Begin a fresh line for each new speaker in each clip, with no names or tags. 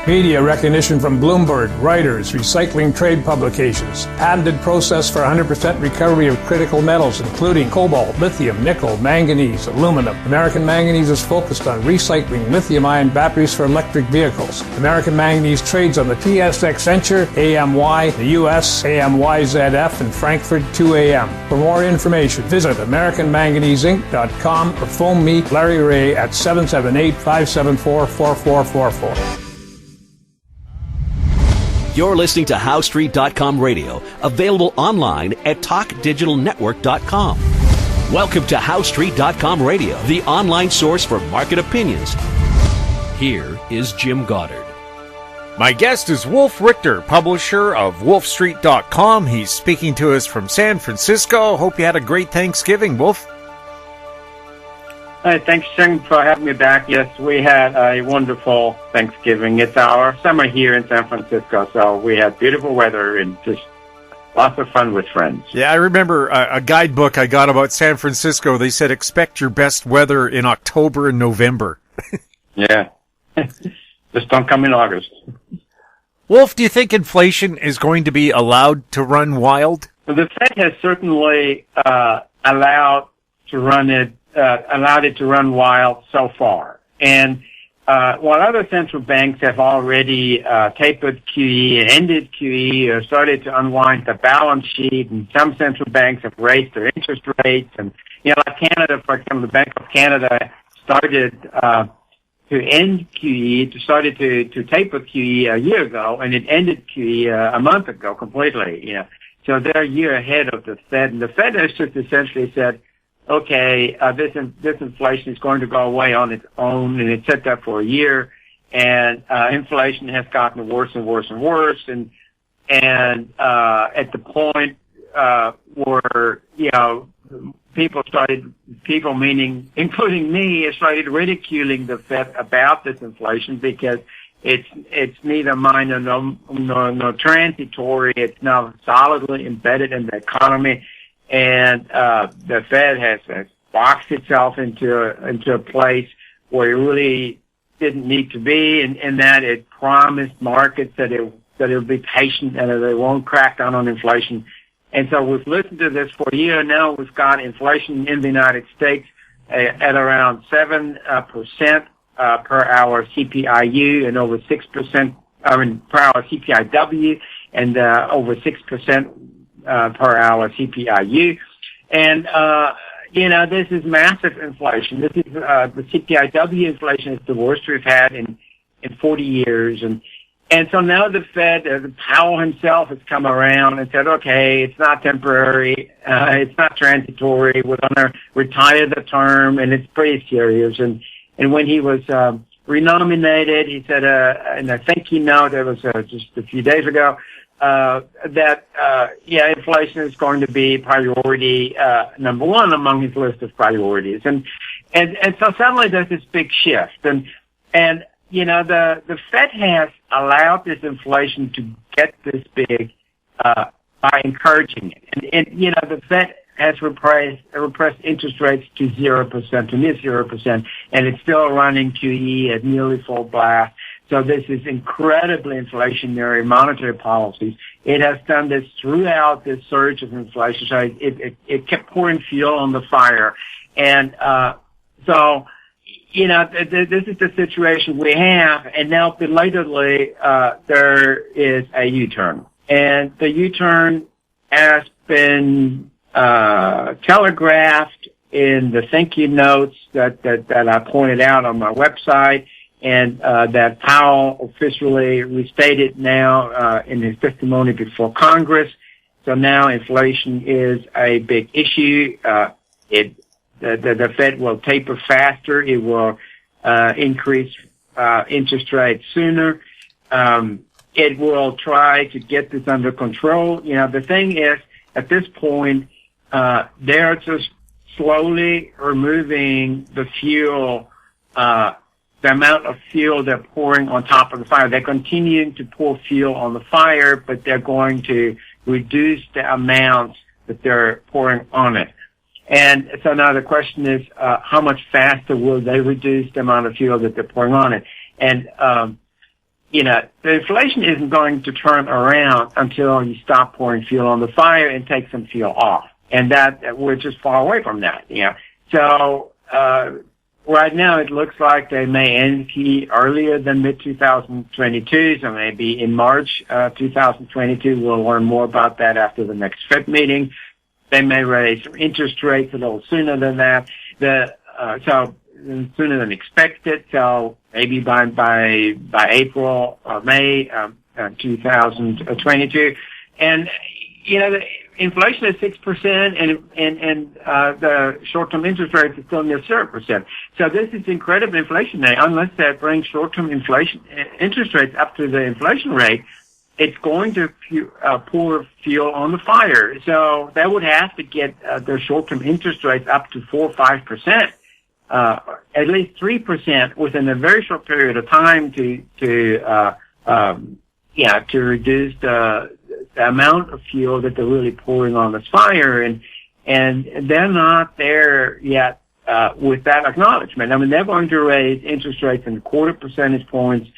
Media recognition from Bloomberg, Reuters, recycling trade publications. Patented process for 100% recovery of critical metals, including cobalt, lithium, nickel, manganese, aluminum. American Manganese is focused on recycling lithium-ion batteries for electric vehicles. American Manganese trades on the TSX Venture, AMY, the US, AMYZF, and Frankfurt 2AM. For more information, visit AmericanManganeseInc.com or phone me, Larry Ray, at 778-574-4444.
You're listening to HowStreet.com radio, available online at TalkDigitalNetwork.com. Welcome to HowStreet.com radio, the online source for market opinions. Here is Jim Goddard.
My guest is Wolf Richter, publisher of WolfStreet.com. He's speaking to us from San Francisco. Hope you had a great Thanksgiving, Wolf.
Hey, thanks, Jim, for having me back. Yes, we had a wonderful Thanksgiving. It's our summer here in San Francisco, so we had beautiful weather and just lots of fun with friends.
Yeah, I remember a guidebook I got about San Francisco. They said expect your best weather in October and November.
Yeah. Just don't come in August.
Wolf, do you think inflation is going to be allowed to run wild?
The Fed has certainly allowed it to run wild so far. And while other central banks have already tapered QE and ended QE or started to unwind the balance sheet, and some central banks have raised their interest rates, and like Canada, for example, the Bank of Canada started to end QE, started to taper QE a year ago, and it ended QE a month ago completely. So they're a year ahead of the Fed, and the Fed has just essentially said, okay, this inflation is going to go away on its own, and it said that for a year, and inflation has gotten worse and worse and worse, and at the point where people meaning including me, started ridiculing the Fed about this inflation because it's neither minor nor transitory. It's now solidly embedded in the economy. And the Fed has boxed itself into a place where it really didn't need to be, and that it promised markets that it would be patient and that it won't crack down on inflation. And so we've listened to this for a year now. We've got inflation in the United States at around 7% per hour CPIU and over 6% per hour CPIW and over 6% per hour CPIU. And, this is massive inflation. This is, the CPIW inflation is the worst we've had in 40 years. And so now the Fed, Powell himself has come around and said, okay, it's not temporary, it's not transitory, we're gonna retire the term, and it's pretty serious. And when he was, renominated, he said, in a thank you note, that was, just a few days ago, that inflation is going to be priority number one among his list of priorities, and so suddenly there's this big shift, and the Fed has allowed this inflation to get this big by encouraging it, and the Fed has repressed interest rates to 0%, to near 0%, and it's still running QE at nearly full blast. So this is incredibly inflationary monetary policies. It has done this throughout this surge of inflation. So it kept pouring fuel on the fire. And this is the situation we have. And now belatedly, there is a U-turn. And the U-turn has been telegraphed in the thank you notes that I pointed out on my website, and that Powell officially restated now in his testimony before Congress. So now inflation is a big issue. The Fed will taper faster. It will increase interest rates sooner. It will try to get this under control. The thing is, at this point, they're just slowly removing the fuel, the amount of fuel they're pouring on top of the fire. They're continuing to pour fuel on the fire, but they're going to reduce the amounts that they're pouring on it. And so now the question is, how much faster will they reduce the amount of fuel that they're pouring on it? And, the inflation isn't going to turn around until you stop pouring fuel on the fire and take some fuel off. And that, we're just far away from that, So, right now it looks like they may end earlier than mid-2022, so maybe in March 2022. We'll learn more about that after the next Fed meeting. They may raise interest rates a little sooner than that. So sooner than expected. So maybe by April or May 2022. And the inflation is 6%, and the short-term interest rate is still near 0%. So this is incredible inflation rate. Unless they bring short-term interest rates up to the inflation rate, it's going to pour fuel on the fire. So they would have to get their short-term interest rates up to 4 or 5%, at least 3% within a very short period of time to reduce the amount of fuel that they're really pouring on this fire, and they're not there yet with that acknowledgement. I mean, they're going to raise interest rates in 0.25 percentage points,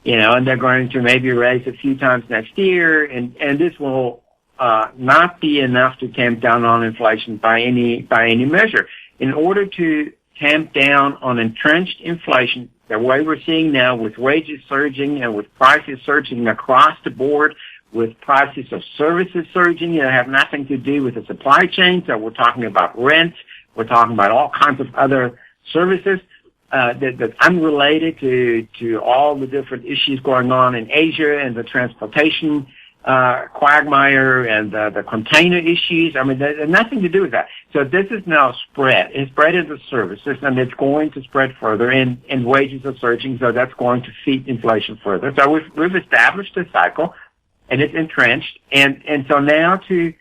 and they're going to maybe raise a few times next year, and this will not be enough to tamp down on inflation by any measure. In order to tamp down on entrenched inflation, the way we're seeing now, with wages surging and with prices surging across the board, with prices of services surging that have nothing to do with the supply chain. So we're talking about rent, we're talking about all kinds of other services that's unrelated to all the different issues going on in Asia and the transportation quagmire and the container issues. I mean, there's nothing to do with that. So this is now spread. It's spread into services, and it's going to spread further, and wages are surging, so that's going to feed inflation further. So we've established a cycle, and it's entrenched, and so now to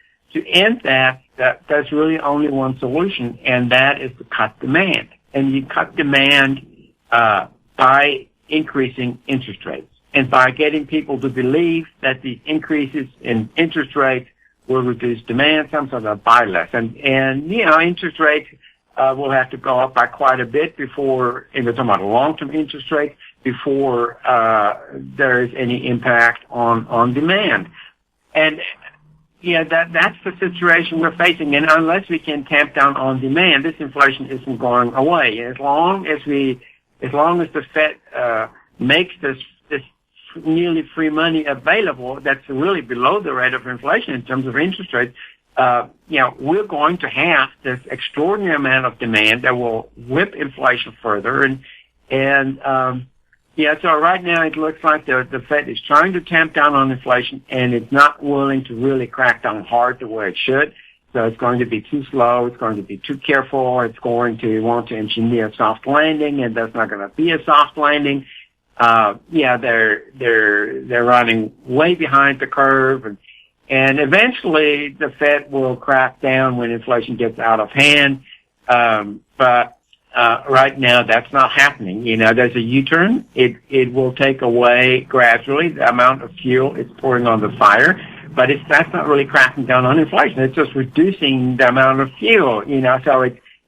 end that's really only one solution, and that is to cut demand. And you cut demand by increasing interest rates, and by getting people to believe that these increases in interest rates will reduce demand, some sort of buy less. And interest rates will have to go up by quite a bit before, and we're talking about long-term interest rates, before there is any impact on demand. And that's the situation we're facing. And unless we can tamp down on demand, this inflation isn't going away. And as long as the Fed makes this nearly free money available, that's really below the rate of inflation in terms of interest rates, we're going to have this extraordinary amount of demand that will whip inflation further. So right now it looks like the Fed is trying to tamp down on inflation, and it's not willing to really crack down hard the way it should. So it's going to be too slow. It's going to be too careful. It's going to want to engineer a soft landing, and that's not going to be a soft landing. They're running way behind the curve, and eventually the Fed will crack down when inflation gets out of hand. But right now that's not happening. There's a U-turn. It will take away gradually the amount of fuel it's pouring on the fire, but that's not really cracking down on inflation. It's just reducing the amount of fuel, so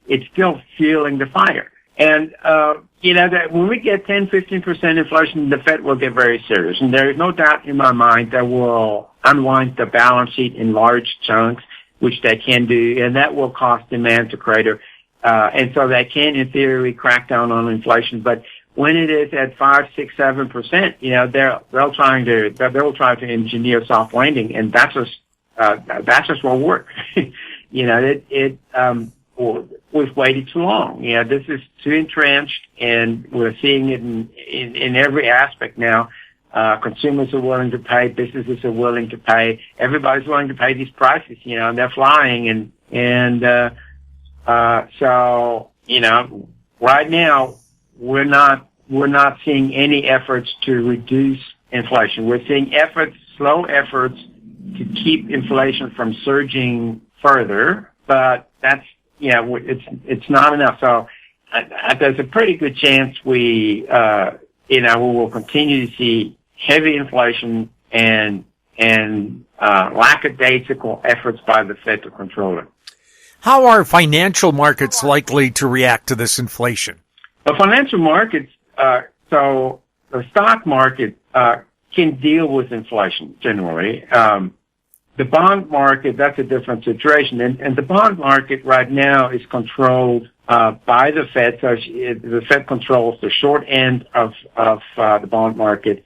it's still fueling the fire. And, that when we get 10, 15% inflation, the Fed will get very serious. And there is no doubt in my mind that will unwind the balance sheet in large chunks, which they can do, and that will cause demand to crater. And so they can, in theory, crack down on inflation. But when it is at 5, 6, 7%, they'll try to engineer soft landing, and that just won't work. We've waited too long. This is too entrenched, and we're seeing it in every aspect now. Consumers are willing to pay, businesses are willing to pay, everybody's willing to pay these prices, and they're flying, so right now we're not seeing any efforts to reduce inflation. We're seeing slow efforts to keep inflation from surging further, but that's it's not enough. So there's a pretty good chance we will continue to see heavy inflation and lackadaisical efforts by the Fed to control it.
How are financial markets likely to react to this inflation?
The financial markets, so the stock market can deal with inflation generally. The bond market, that's a different situation. And the bond market right now is controlled by the Fed. So the Fed controls the short end of the bond market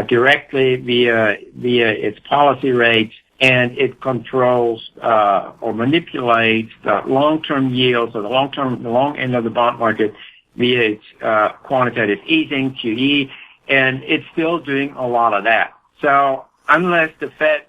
directly via its policy rates, and it controls or manipulates the long-term yields or the long end of the bond market via its quantitative easing, QE, and it's still doing a lot of that. So unless the Fed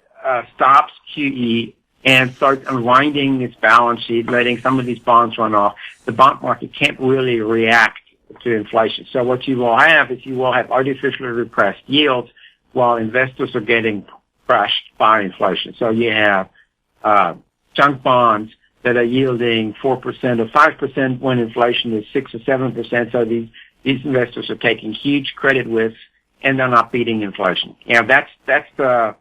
stops QE and starts unwinding its balance sheet, letting some of these bonds run off, the bond market can't really react to inflation. So what you will have is you will have artificially repressed yields while investors are getting crushed by inflation. So you have junk bonds that are yielding 4% or 5% when inflation is 6 or 7%. So these investors are taking huge credit risks and they're not beating inflation. That's the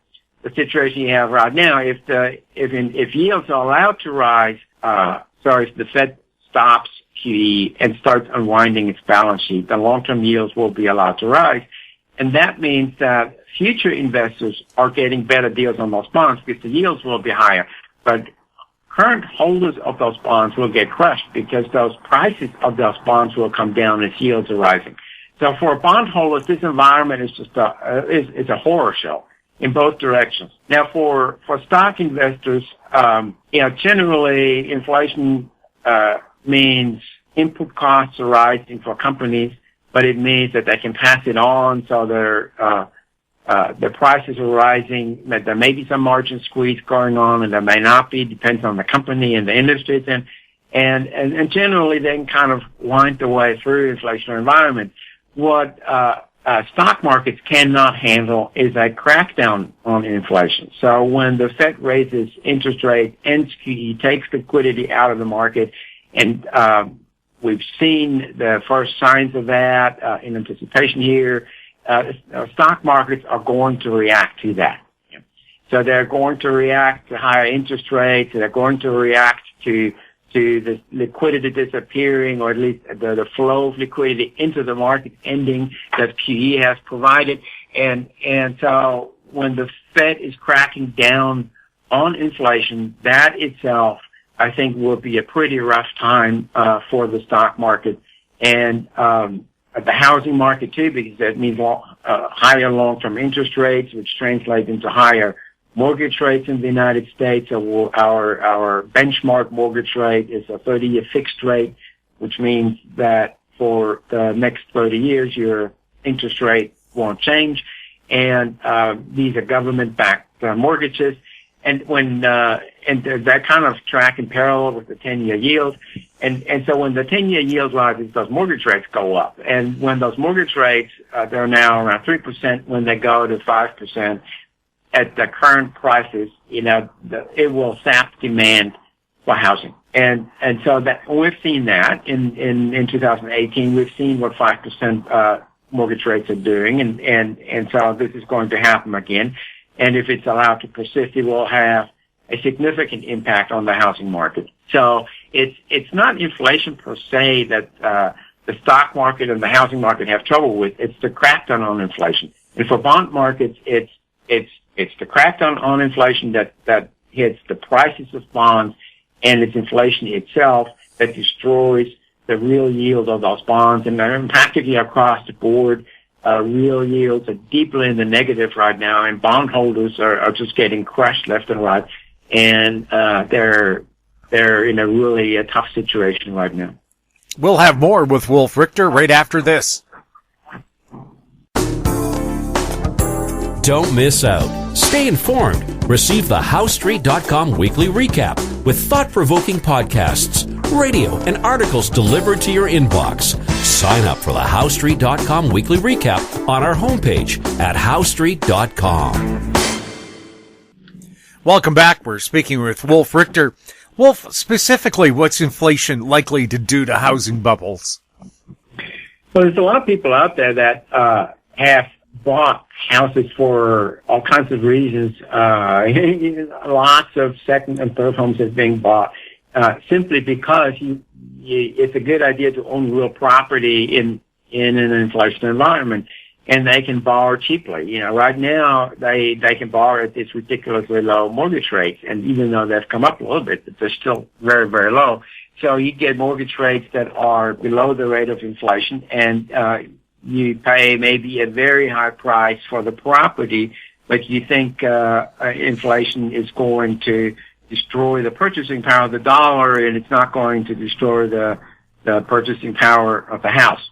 situation you have right now. If yields are allowed to rise, if the Fed stops QE and starts unwinding its balance sheet, the long-term yields will be allowed to rise. And that means that future investors are getting better deals on those bonds because the yields will be higher. But current holders of those bonds will get crushed because those prices of those bonds will come down as yields are rising. So for bondholders, this environment is just it's a horror show in both directions. Now for stock investors, generally inflation means input costs are rising for companies, but it means that they can pass it on, so their prices are rising, that there may be some margin squeeze going on, and there may not be, depends on the company and the industry it's in. And generally they can kind of wind their way through inflationary environment. What stock markets cannot handle is a crackdown on inflation. So when the Fed raises interest rates, ends QE, takes liquidity out of the market, and we've seen the first signs of that in anticipation here. Stock markets are going to react to that. So they're going to react to higher interest rates. They're going to react to the liquidity disappearing, or at least the flow of liquidity into the market ending that QE has provided. And so when the Fed is cracking down on inflation, that itself, I think, will be a pretty rough time for the stock market and the housing market too, because that means higher long-term interest rates, which translate into higher mortgage rates in the United States. So our benchmark mortgage rate is a 30-year fixed rate, which means that for the next 30 years, your interest rate won't change. And these are government-backed mortgages. And when and that kind of track in parallel with the 10-year yield. And so when the 10-year yield rises, those mortgage rates go up. And when those mortgage rates, they're now around 3%, when they go to 5%, at the current prices, it will sap demand for housing. And so that we've seen that in 2018. We've seen what 5% mortgage rates are doing, and so this is going to happen again. And if it's allowed to persist, it will have a significant impact on the housing market. So it's not inflation per se that the stock market and the housing market have trouble with. It's the crackdown on inflation. And for bond markets, it's the crackdown on inflation that hits the prices of bonds, and it's inflation itself that destroys the real yield of those bonds. And practically across the board, real yields are deeply in the negative right now, and bondholders are just getting crushed left and right. And they're in a really tough situation right now.
We'll have more with Wolf Richter right after this.
Don't miss out. Stay informed. Receive the HowStreet.com weekly recap with thought-provoking podcasts, radio, and articles delivered to your inbox. Sign up for the HowStreet.com weekly recap on our homepage at HowStreet.com.
Welcome back. We're speaking with Wolf Richter. Wolf, specifically, what's inflation likely to do to housing bubbles?
Well, there's a lot of people out there that have bought houses for all kinds of reasons. Lots of second and third homes are being bought simply because it's a good idea to own real property in an inflation environment. and they can borrow cheaply. Right now they can borrow at this ridiculously low mortgage rates, and even though they've come up a little bit, but they're still very, very low. So you get mortgage rates that are below the rate of inflation, and you pay maybe a very high price for the property, but you think inflation is going to destroy the purchasing power of the dollar, and it's not going to destroy the purchasing power of the house.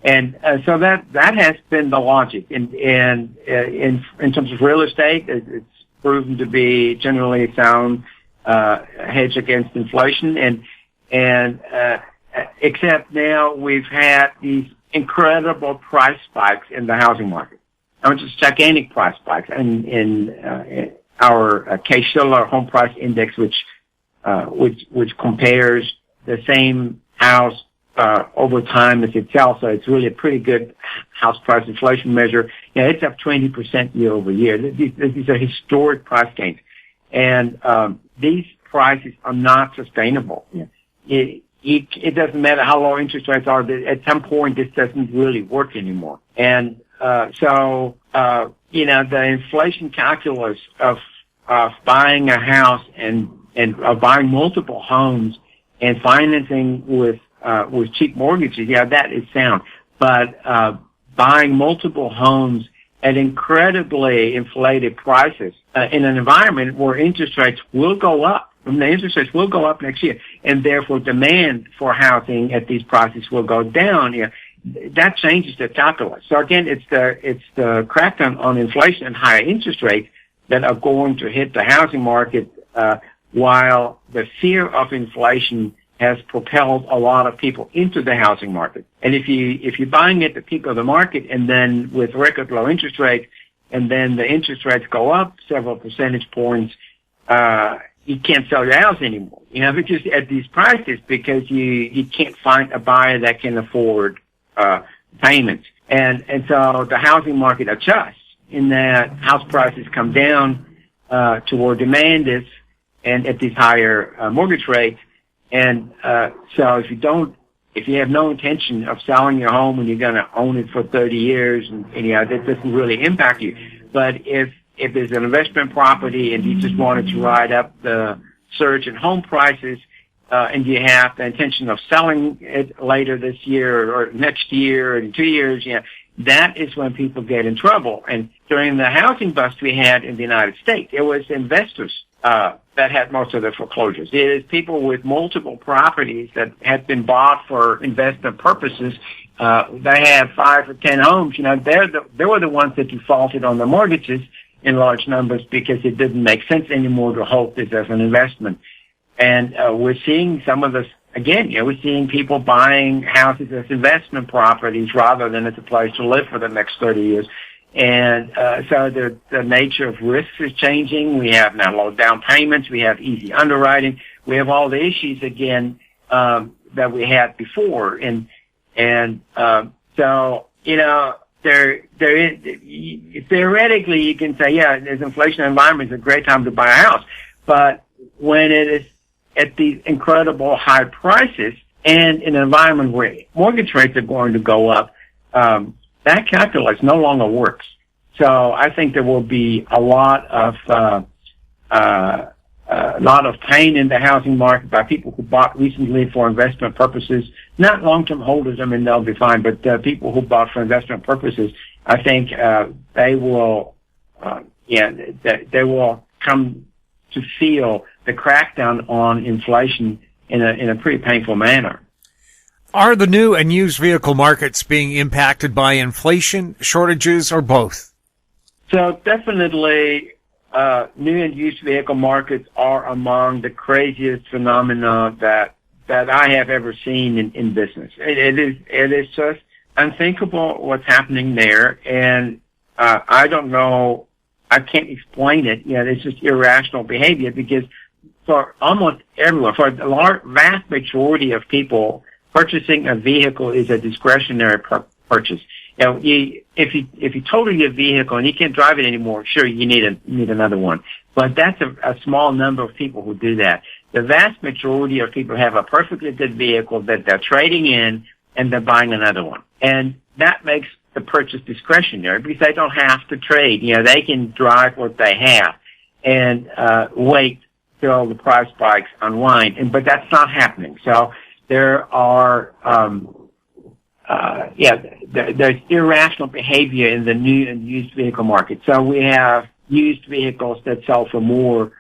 And so that has been the logic. And in terms of real estate, it's proven to be generally a sound hedge against inflation. And except now we've had these incredible price spikes in the housing market. Just gigantic price spikes. And in our Case-Shiller home price index, which compares the same house over time as itself, so it's really a pretty good house price inflation measure. It's up 20% year over year. These are historic price gains, and these prices are not sustainable. It doesn't matter how low interest rates are. At some point, this doesn't really work anymore. And so the inflation calculus of buying a house and of buying multiple homes and financing with cheap mortgages, that is sound. But buying multiple homes at incredibly inflated prices in an environment where interest rates will go up, and the interest rates will go up next year, and therefore demand for housing at these prices will go down. That changes the calculus. So again, it's the crackdown on inflation and higher interest rates that are going to hit the housing market, while the fear of inflation has propelled a lot of people into the housing market. And if you're buying at the peak of the market and then with record low interest rates, and then the interest rates go up several percentage points, you can't sell your house anymore. Because at these prices, because you can't find a buyer that can afford payments. And so the housing market adjusts in that house prices come down to where demand is, and at these higher mortgage rates. And so if you have no intention of selling your home and you're going to own it for 30 years, and that doesn't really impact you. But if there's an investment property and you just wanted to ride up the surge in home prices, and you have the intention of selling it later this year or next year or in 2 years, that is when people get in trouble. And during the housing bust we had in the United States, it was investors that had most of the foreclosures. It is people with multiple properties that had been bought for investment purposes. They have 5 or 10 homes. They were the ones that defaulted on the mortgages in large numbers because it didn't make sense anymore to hold this as an investment. And we're seeing some of this again. We're seeing people buying houses as investment properties rather than as a place to live for the next 30 years. And so the nature of risks is changing. We have now low down payments. We have easy underwriting. We have all the issues again that we had before. And so there is theoretically you can say, this inflation environment is a great time to buy a house. But when it is at these incredible high prices and in an environment where mortgage rates are going to go up, that calculus no longer works. So I think there will be a lot of pain in the housing market by people who bought recently for investment purposes. Not long-term holders, they'll be fine, but people who bought for investment purposes, I think they will come to feel the crackdown on inflation in a pretty painful manner.
Are the new and used vehicle markets being impacted by inflation, shortages, or both?
So definitely, new and used vehicle markets are among the craziest phenomena that I have ever seen in business. It is just unthinkable what's happening there, and I don't know. I can't explain it. It's just irrational behavior because for almost everyone, for the vast majority of people, purchasing a vehicle is a discretionary purchase. If you total your vehicle and you can't drive it anymore, sure, you need another one. But that's a small number of people who do that. The vast majority of people have a perfectly good vehicle that they're trading in and they're buying another one. And that makes the purchase discretionary because they don't have to trade. They can drive what they have and wait till the price spikes unwind. But that's not happening. So there are there's irrational behavior in the new and used vehicle market. So we have used vehicles that sell for more.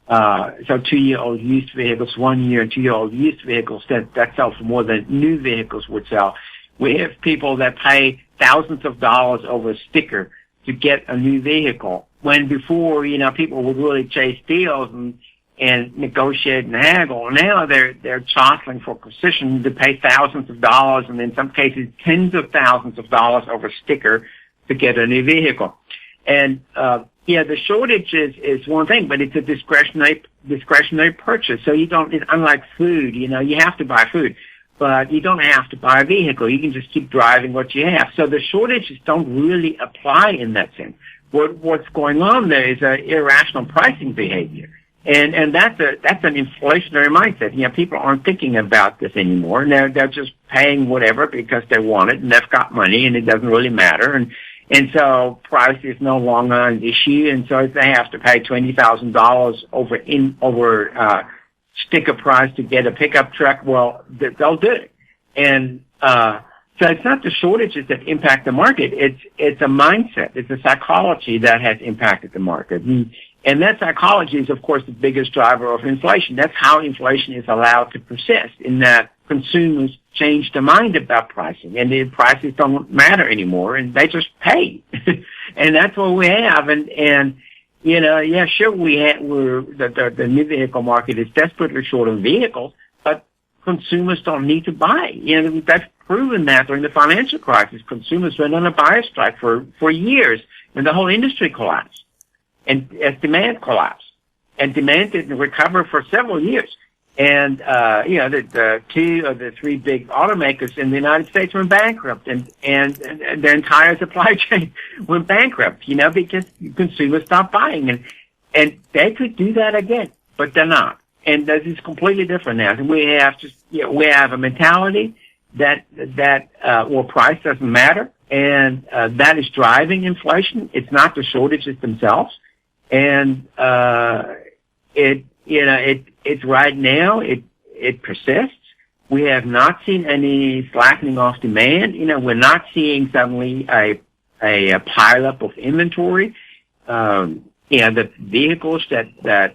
So 2-year-old used vehicles, 1 year and 2-year-old used vehicles that sell for more than new vehicles would sell. We have people that pay thousands of dollars over a sticker to get a new vehicle, when before, people would really chase deals and negotiate and haggle. Now they're jostling for precision to pay thousands of dollars and in some cases tens of thousands of dollars over a sticker to get a new vehicle. And the shortage is one thing, but it's a discretionary purchase. So you don't, unlike food, you have to buy food, but you don't have to buy a vehicle. You can just keep driving what you have. So the shortages don't really apply in that sense. What's going on there is irrational pricing behavior. And that's an inflationary mindset. People aren't thinking about this anymore. They're just paying whatever because they want it and they've got money and it doesn't really matter. And so price is no longer an issue. And so if they have to pay $20,000 over sticker price to get a pickup truck, well, they'll do it. And so it's not the shortages that impact the market. It's a mindset. It's a psychology that has impacted the market. And that psychology is, of course, the biggest driver of inflation. That's how inflation is allowed to persist, in that consumers change their mind about pricing, and the prices don't matter anymore, and they just pay. And that's what we have. And sure, the new vehicle market is desperately short on vehicles, but consumers don't need to buy. That's proven that during the financial crisis. Consumers went on a buyer's strike for years, and the whole industry collapsed. And as demand collapsed, and demand didn't recover for several years. And, the 2 of the 3 big automakers in the United States went bankrupt, and their entire supply chain went bankrupt, because consumers stopped buying. And they could do that again, but they're not. And this is completely different now. And we have a mentality that price doesn't matter, and that is driving inflation. It's not the shortages themselves. And it's right now, it persists. We have not seen any slackening off demand. We're not seeing suddenly a pileup of inventory. The vehicles that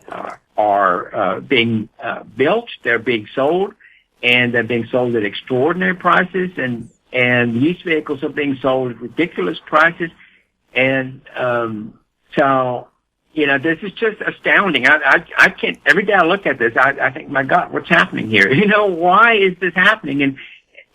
are being built, they're being sold, and they're being sold at extraordinary prices, and used vehicles are being sold at ridiculous prices. And so this is just astounding. I can't, every day I look at this, I think, my God, what's happening here? Why is this happening? And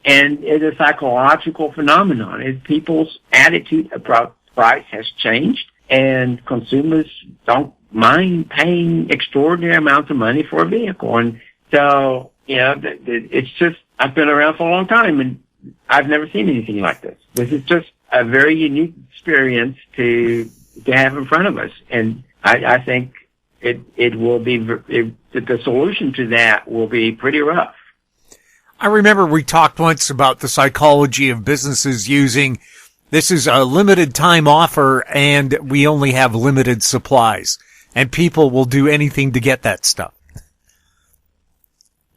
it's a psychological phenomenon. It's people's attitude about price has changed, and consumers don't mind paying extraordinary amounts of money for a vehicle. And so, it's just, I've been around for a long time, and I've never seen anything like this. This is just a very unique experience to have in front of us. And I think it will be, the solution to that will be pretty rough.
I remember we talked once about the psychology of businesses using, this is a limited time offer and we only have limited supplies, and people will do anything to get that stuff.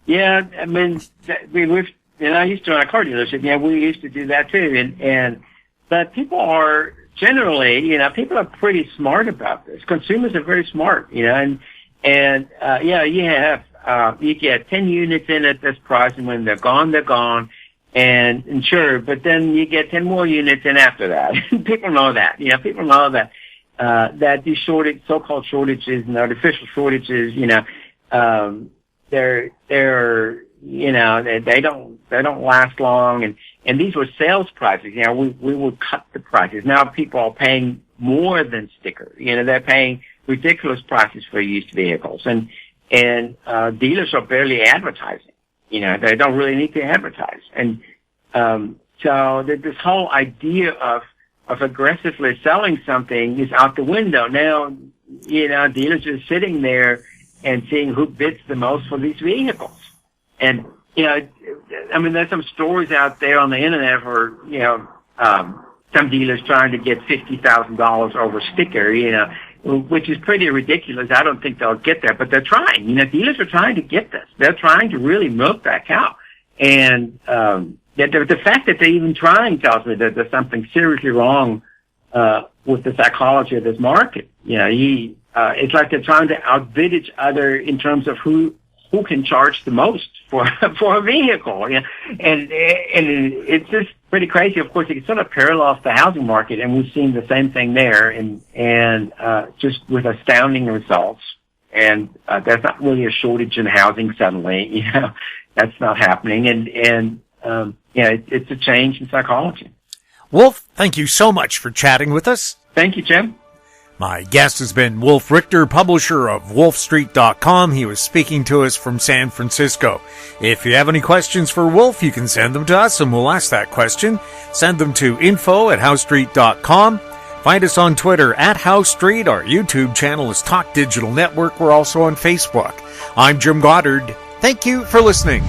Yeah,
I mean, I used to own a car dealership. Yeah, we used to do that too. But people are generally, people are pretty smart about this. Consumers are very smart, you get 10 units in at this price, and when they're gone, they're gone. And sure, but then you get 10 more units in after that. People know that. People know that these so-called shortages and artificial shortages, they don't last long. And these were sales prices. We would cut the prices. Now people are paying more than sticker. They're paying ridiculous prices for used vehicles. And dealers are barely advertising. They don't really need to advertise. And so this whole idea of aggressively selling something is out the window. Now, dealers are sitting there and seeing who bids the most for these vehicles. And, there's some stories out there on the internet where, some dealers trying to get $50,000 over sticker, which is pretty ridiculous. I don't think they'll get there, but they're trying. Dealers are trying to get this. They're trying to really milk that cow. And the fact that they're even trying tells me that there's something seriously wrong with the psychology of this market. It's like they're trying to outbid each other in terms of who can charge the most for a vehicle. And it's just pretty crazy. Of course, it sort of parallels the housing market, and we've seen the same thing there, and just with astounding results. And there's not really a shortage in housing suddenly. That's not happening. And it's a change in psychology.
Wolf, thank you so much for chatting with us.
Thank you, Jim.
My guest has been Wolf Richter, publisher of wolfstreet.com. He was speaking to us from San Francisco. If you have any questions for Wolf, you can send them to us and we'll ask that question. Send them to info@housestreet.com. Find us on Twitter @HouseStreet. Our YouTube channel is Talk Digital Network. We're also on Facebook. I'm Jim Goddard. Thank you for listening.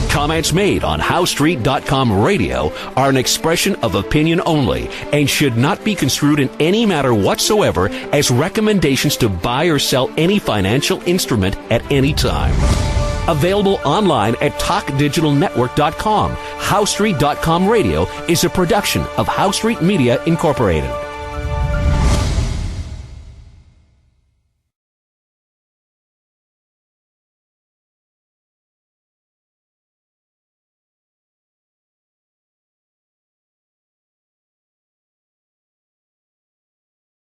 Comments made on HouseStreet.com radio are an expression of opinion only and should not be construed in any matter whatsoever as recommendations to buy or sell any financial instrument at any time. Available online at TalkDigitalNetwork.com. HouseStreet.com radio is a production of House Street Media Incorporated.